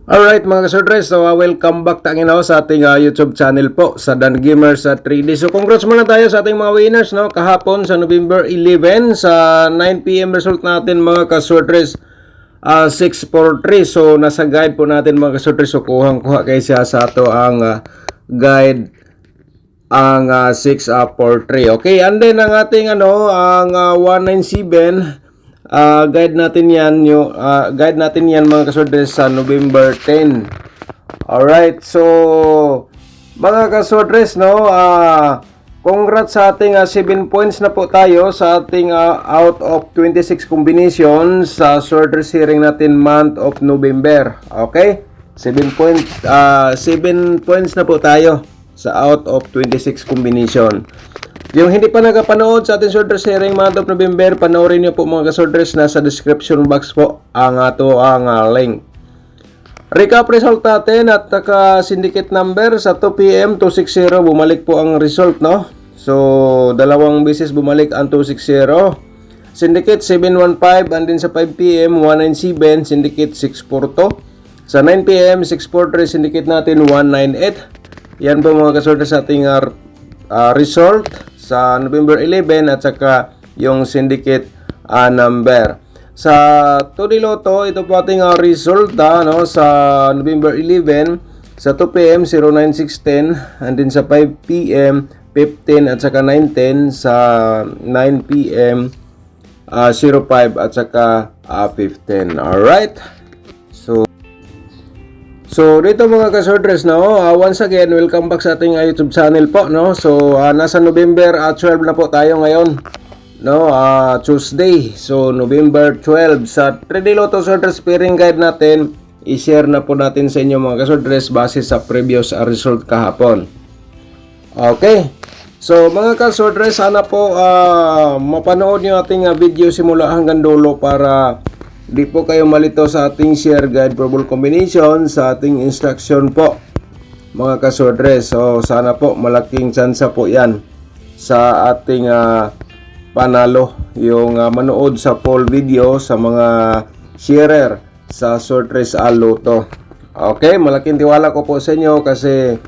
Alright mga kasurdres, so welcome back tangin ako sa ating YouTube channel po sa Dan Gamer sa 3D. So congrats muna tayo sa ating mga winners no kahapon sa November 11 sa 9 PM result natin mga kasurdres 643. So nasa guide po natin mga kasurdres, so kuha kay siya sa ato ang guide ang 643. Okay, and then ang ating ang 197 guide natin yan mga kasordres sa November 10. Alright, so mga kasordres no, congrats sa ating 7 points na po tayo sa ating out of 26 combinations sa sorters hearing natin month of November. Okay, 7 points na po tayo sa out of 26 combination. Yung hindi pa nakapanood sa ating sorters hearing month of November, panoorin nyo po mga kasordres, nasa description box po ang link. Recap result natin at syndicate number sa 2 PM 260 bumalik po ang result no. So dalawang beses bumalik ang 260. Syndicate 715 and din sa 5 PM 197, syndicate 642. Sa 9 PM 643, syndicate natin 198. Yan po mga kasordres sa ating result sa November 11 at saka yung syndicate number. Sa Tony Lotto, ito po ating result no, sa November 11 sa 2 PM 09610 and din sa 5 PM 15 at saka 910, sa 9 PM 05 at saka 15. Alright. So dito mga kasordres no, once again welcome back sa ating YouTube channel po no. So nasa November 12 na po tayo ngayon no, Tuesday. So November 12 sa 3D Lotto Sorters pairing guide natin, i-share na po natin sa inyo mga kasordres base sa previous result kahapon. Okay. So mga kasordres, sana po mapanood niyo ating video simula hanggang dulo para di po kayo malito sa ating share guide for ball combination sa ating instruction po mga kasordres. So sana po malaking tsansa po yan sa ating panalo yung manood sa full video sa mga sharer sa Sortres Lotto. Okay, malaking tiwala ko po sa inyo kasi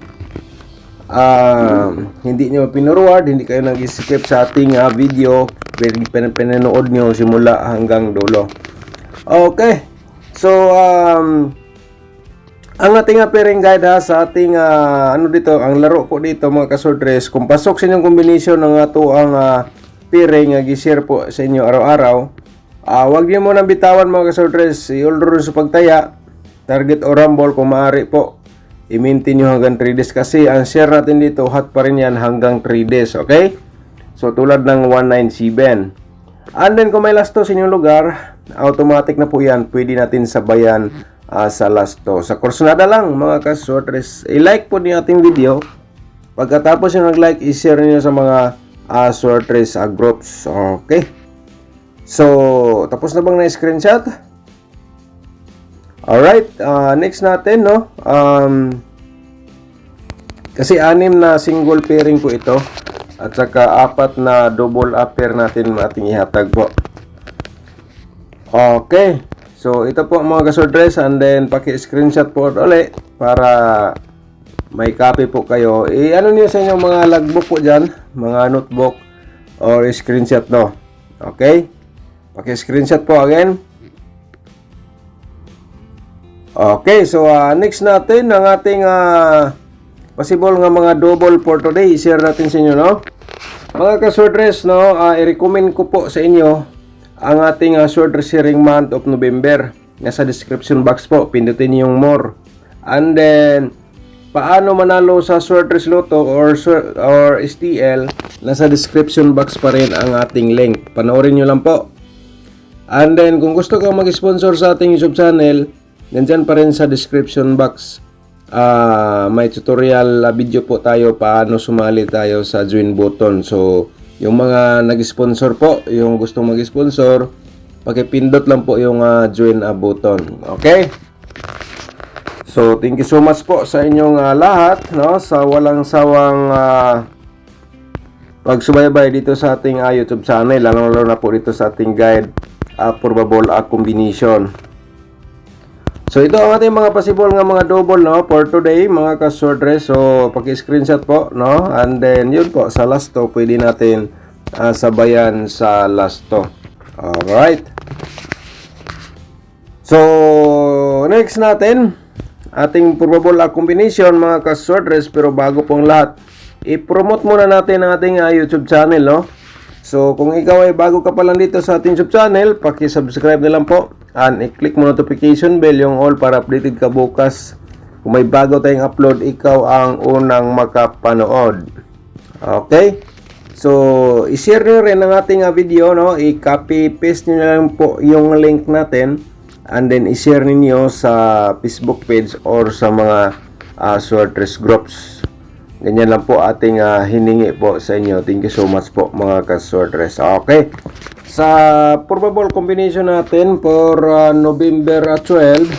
hindi nyo pinurward, hindi kayo nag-skip sa ating video, pinanood nyo simula hanggang dulo. Okay. So ang ating pairing guide sa ating dito, ang laro po dito mga kasordres, kung pasok sa inyong combination ng ato ang pairing gi-share po sa inyo araw-araw, wag niyo muna bitawan mga kasordres, i-order sa pagtaya, target o rumble kung maaari po i-maintain nyo hanggang 3 days kasi ang share natin dito hot pa rin yan hanggang 3 days. Okay, so tulad ng 197. And then kung may lasto sa inyong lugar, automatic na po yan, pwede natin sabayan sa lasto. Sa kursunada lang mga kasordres, i-like po niyo ating video. Pagkatapos yung nag-like, i-share niyo sa mga sortres groups. Okay, so tapos na bang na-screenshot? Alright, next natin no, kasi 6 na single pairing po ito at saka 4 na double pair natin ating ihatag po. Okay, so ito po mga kasordres, and then paki-screenshot po ulit para may copy po kayo. Ano niyo sa inyong mga logbook po dyan, mga notebook or screenshot no. Okay, paki-screenshot po again. Okay, so next natin ang ating possible nga mga double for today, i-share natin sa inyo no. Mga kasordres no, i-recommend ko po sa inyo ang ating sorters sharing month of November. Nasa description box po, pindutin yung more. And then paano manalo sa Sortres Lotto or STL, nasa description box pa rin ang ating link. Panoorin nyo lang po. And then kung gusto kang mag-sponsor sa ating YouTube channel, nandyan pa rin sa description box. May tutorial video po tayo paano sumali tayo sa join button. So yung mga nag-sponsor po, yung gustong mag-sponsor, pakipindot lang po yung join button. Okay? So thank you so much po sa inyong lahat no, sa walang sawang pagsubaybay dito sa ating YouTube channel, lalo na po dito sa ating guide for ball combination. So ito ang ating mga possible nga mga double, no, for today mga ka-sortress. So paki-screenshot po, no, and then yun po sa last to pwede natin sabayan sa last to. Alright. So next natin ating probable combination mga ka-sortress, pero bago pong lahat i-promote muna natin ang ating YouTube channel, no. So kung ikaw ay bago ka pa lang dito sa ating YouTube channel, paki-subscribe na lang po and i-click mo notification bell, yung all, para updated ka bukas. Kung may bago tayong upload, ikaw ang unang makapanood. Okay? So i-share nyo rin ang ating video, no. I-copy paste nyo na lang po yung link natin and then i-share ninyo sa Facebook page or sa mga sortress groups. Ganyan lang po ating hiningi po sa inyo. Thank you so much po mga ka-sortress. Okay. Sa probable combination natin for November 12,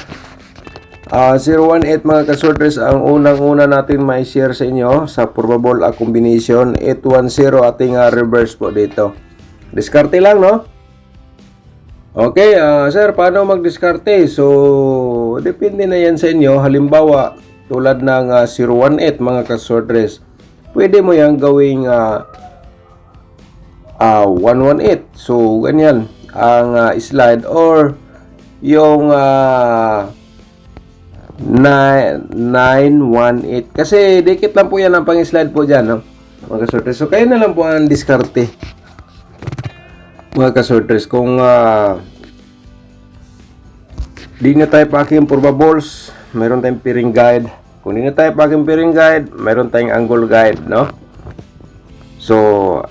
018 mga ka-sortress, ang unang-una natin may share sa inyo sa probable combination 810, ating reverse po dito. Diskarte lang, no? Okay, sir, paano mag-diskarte? So, depende na yan sa inyo. Halimbawa, tulad ng 018 mga ka-sortress, pwede mo yang gawing 118. So ganyan ang slide, or yung 918, kasi dikit lang po yan ang pang-slide po dyan, no, mga ka-sortress. So kayo na lang po ang diskarte mga ka-sortress. Kung di na tayo packing probables, meron tayong pairing guide. Kung hindi na tayo packing pairing guide, meron tayong angle guide, no? So,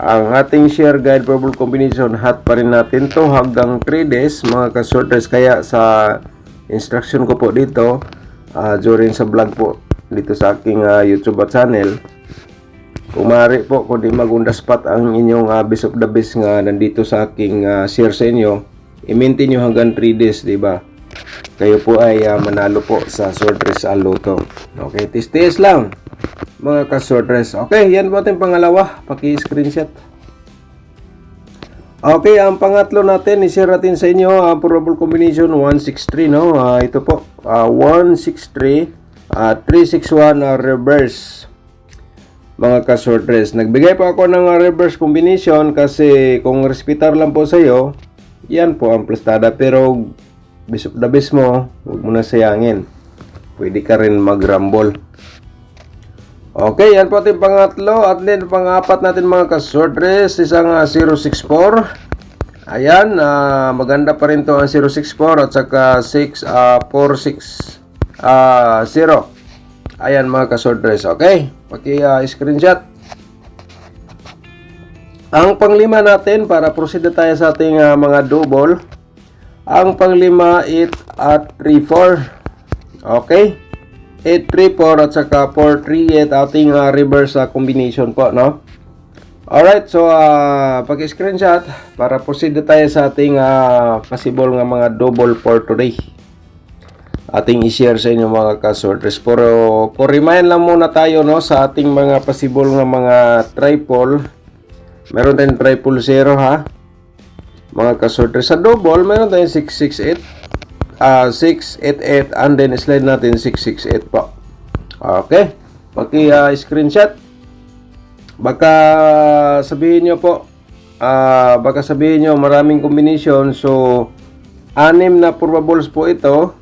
ang ating share guide probable combination, hot pa rin natin to hanggang 3 days mga ka-sortress. Kaya sa instruction ko po dito, during sa vlog po dito sa aking YouTube channel, kung maaari po, kung di mag-on the spot ang inyong best of the best nga nandito sa aking share sa inyo, i-maintain nyo hanggang 3 days, diba? Kayo po ay manalo po sa sortress Lotto. Okay, tis-tis lang mga ka-sortress. Okay, yan po ating pangalawa. Paki-screenshot. Okay, ang pangatlo natin, i-share natin sa inyo ang probable combination 163, no? Ito po, 163, 361 reverse mga ka-sortress. Nagbigay po ako ng reverse combination kasi kung respitar lang po sa iyo, yan po ang plastada, pero best of the best mo, huwag mo na sayangin. Pwede ka rin mag-rumble. Okay, yan po ating pangatlo. At then, pang-apat natin mga ka-sortress, isang 064. Ayan, maganda pa rin to ang 064 at saka 6460. Ayan mga ka-sortress. Okay, paki-screenshot. Ang panglima natin, para proceed na tayo sa ating mga double. Ang panglima, 8 at 3-4. Okay? 8-3-4 at saka 4-3-8, ating reverse combination po, no? Alright, so pag-screenshot para proceed na tayo sa ating possible nga mga double for today. Ating i-share sa inyo mga ka-sortress. Pero remind lang muna tayo, no, sa ating mga possible nga mga triple. Meron tayong triple 0, ha? Mga ka-sortress. Sa double, meron tayong 668, 688, and then slide natin 668 po. Okay. Paki-screenshot. Baka sabihin nyo po, maraming combination. So, 6 na probables po ito,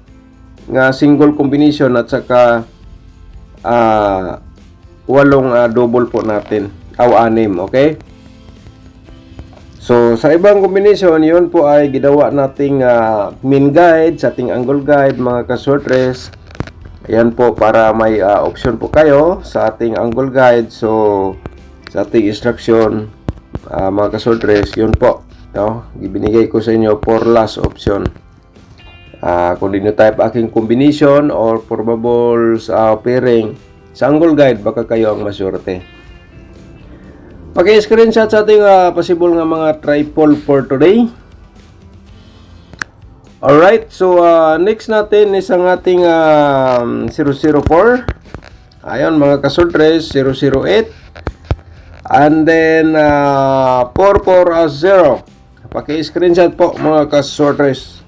nga single combination, at saka 8 double po natin. 6, okay? So, sa ibang combination, yun po ay ginawa nating mean guide, sa ating angle guide, mga ka-sortress. Ayan po, para may option po kayo sa ating angle guide. So, sa ating instruction, mga ka-sortress, yun po, no? Ibinigay ko sa inyo for last option. Kung di nyo type aking combination or probables pairing, sa angle guide, baka kayo ang maswerte. Paki-screenshot sa ating possible nga mga triple for today. Alright, so next natin is ang ating 004. Ayan mga ka-sortress, 008. And then 440. Paki-screenshot po mga ka-sortress.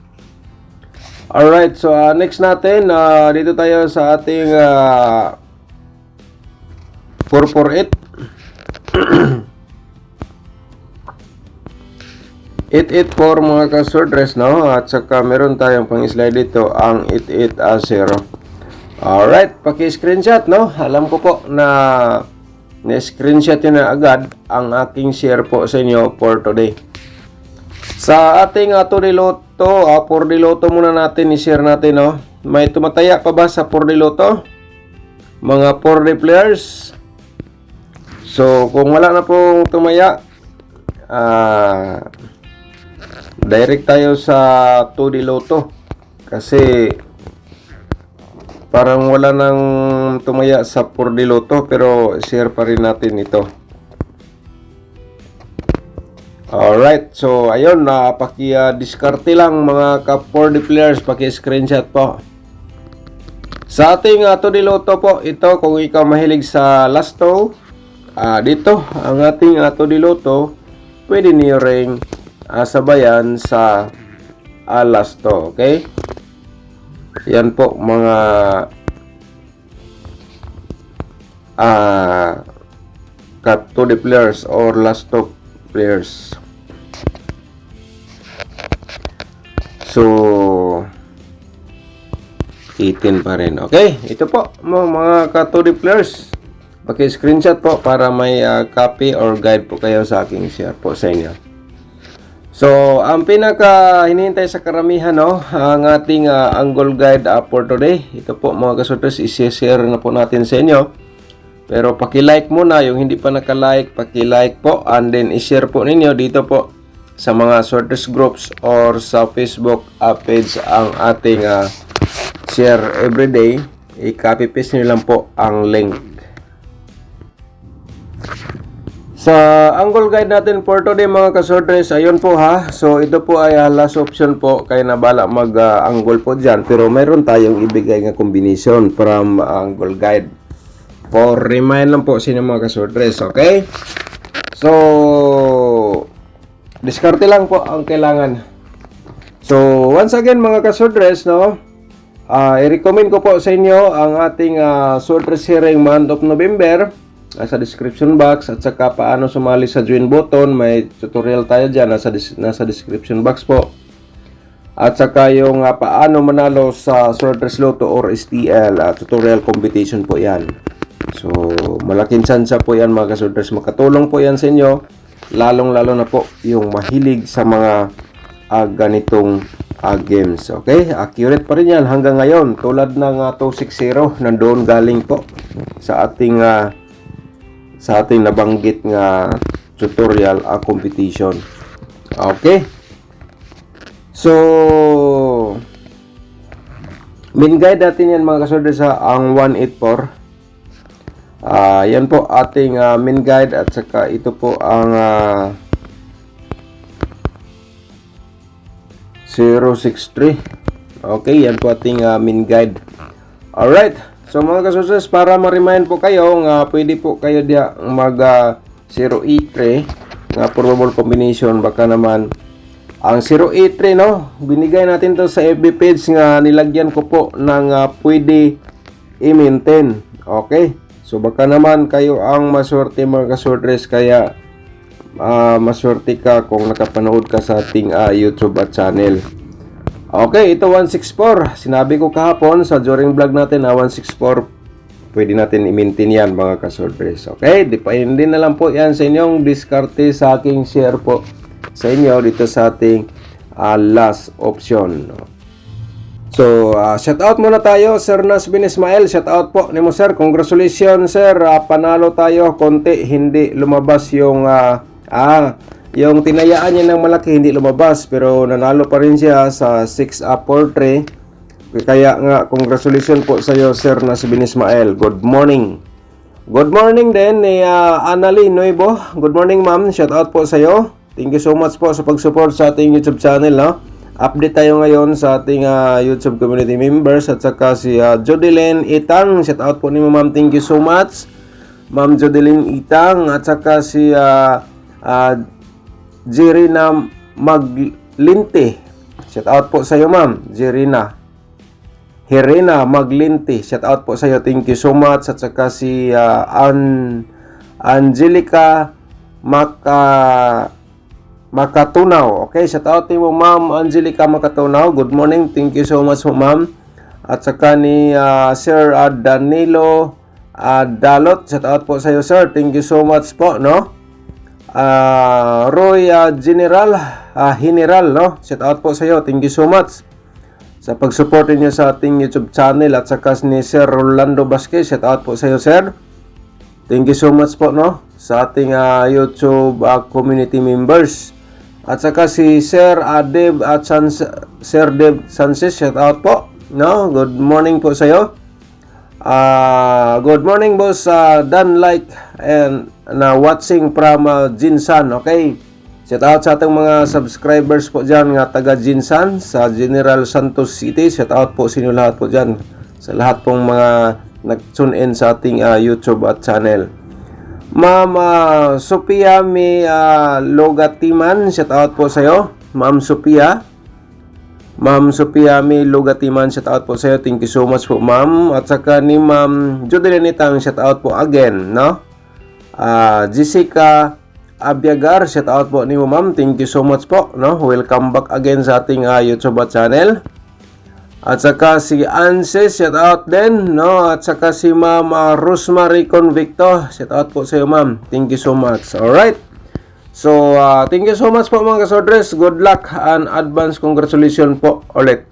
Alright, so next natin, dito tayo sa ating 448. 884 mga ka-swordress, no? At saka meron tayong pang-slide dito, ang 88 0. Alright, paki-screenshot, no? Alam ko po na na-screenshot yun na agad ang aking share po sa inyo for today. Sa ating 2D Lotto, 4D Lotto muna natin i-share natin, no? May tumataya pa ba sa 4D Lotto? Mga 4D players. So, kung wala na pong tumaya, direct tayo sa 2D Lotto. Kasi parang wala nang tumaya sa 4D Lotto, pero share pa rin natin ito. Alright, so ayun, paki-diskarte lang mga ka-4D players, paki-screenshot po. Sa ating 2D Lotto po, ito kung ikaw mahilig sa Lasto, dito ang ating 2D Lotto, pwede niyo ring sabayan sa Lasto, okay? Yan po mga ka-2D players or Lasto players. So 18 pa rin. Okay, ito po mga ka-2D players. Paki-screenshot po para may copy or guide po kayo sa aking share po sa inyo. So, ang pinaka hinihintay sa karamihan, no, ang ating angle guide for today. Ito po mga ka-swordress, i-share na po natin sa inyo. Pero paki-like muna, yung hindi pa naka-like, paki-like po, and then i-share po ninyo dito po sa mga swordress groups or sa Facebook page ang ating share everyday. I-copy paste nyo lang po ang link. Sa angle guide natin for today mga ka-swordress, ayun po ha. So ito po ay last option po, kaya na bala mag-angle po dyan. Pero mayroon tayong ibigay nga combination from angle guide. For remind lang po sa inyo mga ka-swordress, okay? So diskarte lang po ang kailangan. So once again mga ka-swordress, no, i-recommend ko po sa inyo ang ating swordress hearing month of November. Sa description box, at saka paano sumali sa join button, may tutorial tayo dyan, nasa description box po. At saka yung paano manalo sa Swordress Lotto or STL tutorial competition po yan. So malaking chance po yan mga ka-swordress, makatulong po yan sa inyo, lalong lalo na po yung mahilig sa mga ganitong games. Okay, accurate pa rin yan hanggang ngayon, tulad ng 260 nandoon galing po sa ating nabanggit nga tutorial competition. Okay. So main guide natin yan mga ka-swordress sa ang 184. Yan po ating main guide, at saka ito po ang 063. Okay, yan po ating main guide. Alright. So mga ka-swordress, para ma-remind po kayo nga pwede po kayo diya mag 083 nga probable combination. Baka naman ang 083, no, binigay natin to sa FB page nga nilagyan ko po ng pwede i-maintain. Okay, so baka naman kayo ang maswerte mga ka-swordress, kaya maswerte ka kung nakapanood ka sa ating YouTube at channel. Okay, ito 164. Sinabi ko kahapon sa during vlog natin na 164 pwede natin i-maintain yan mga ka-swordress. Okay, depende na lang po yan sa inyong diskarte sa aking share po sa inyo dito sa ating last option. So, shout out muna tayo, Sir Nasbin Ismael. Shout out po nimo sir. Congratulations sir. Panalo tayo konti, hindi lumabas yung yung tinayaan niya ng malaki, hindi lumabas, pero nanalo pa rin siya sa 6-4-3. Kaya nga, congratulations po sa iyo, Sir Nasbin Ismael. Good morning. Good morning din ni Annalie Nuevo. Good morning, ma'am. Shout out po sa iyo. Thank you so much po sa pag-support sa ating YouTube channel, no? Update tayo ngayon sa ating YouTube community members, at saka si Jodeline Itang. Shout out po ni ma'am. Thank you so much, Ma'am Jodeline Itang. At saka si Jerina Maglinte. Shout out po sa iyo, ma'am Jerina. Hirena Maglinti. Shout out po sa iyo. Thank you so much. At saka si Angelica Makatunaw. Okay, shout out mo Ma'am Angelica Makatunaw. Good morning. Thank you so much po Ma'am. At saka ni Sir Danilo Dalot. Shout out po sa iyo sir. Thank you so much po, no? Roy General no? Shout out po sa iyo. Thank you so much sa pag-support niyo sa ating YouTube channel. At saka ni Sir Rolando Vasquez. Shout out po sa iyo sir. Thank you so much po, no? Sa ating YouTube community members. At saka si Sir Dev at Sir Dev Sanchez, shout out po, no? Good morning po sa iyo. Good morning boss Dan Like and watching from Jinsan, okay? Shout out sa ating mga subscribers po diyan nga taga Jinsan sa General Santos City. Shout out po sa inyo lahat po diyan. Sa lahat pong mga nag-tune in sa ating YouTube at channel. Ma'am Sophia Logatiman, shout out po sa iyo. Ma'am Sophia Mi Logatiman, shout out po sa iyo. Thank you so much po ma'am. At saka ni Ma'am Judelinitang, shout out po again, no? Jessica Abyagar, shout out po ni mo ma'am. Thank you so much po, no? Welcome back again sa ating YouTube channel. At saka si Anses, shout out din, no? At saka si Ma'am Rosemary Convicto, shout out po sa iyo ma'am. Thank you so much. Alright. So, thank you so much po mga kasodres. Good luck and advance congratulations po ulit.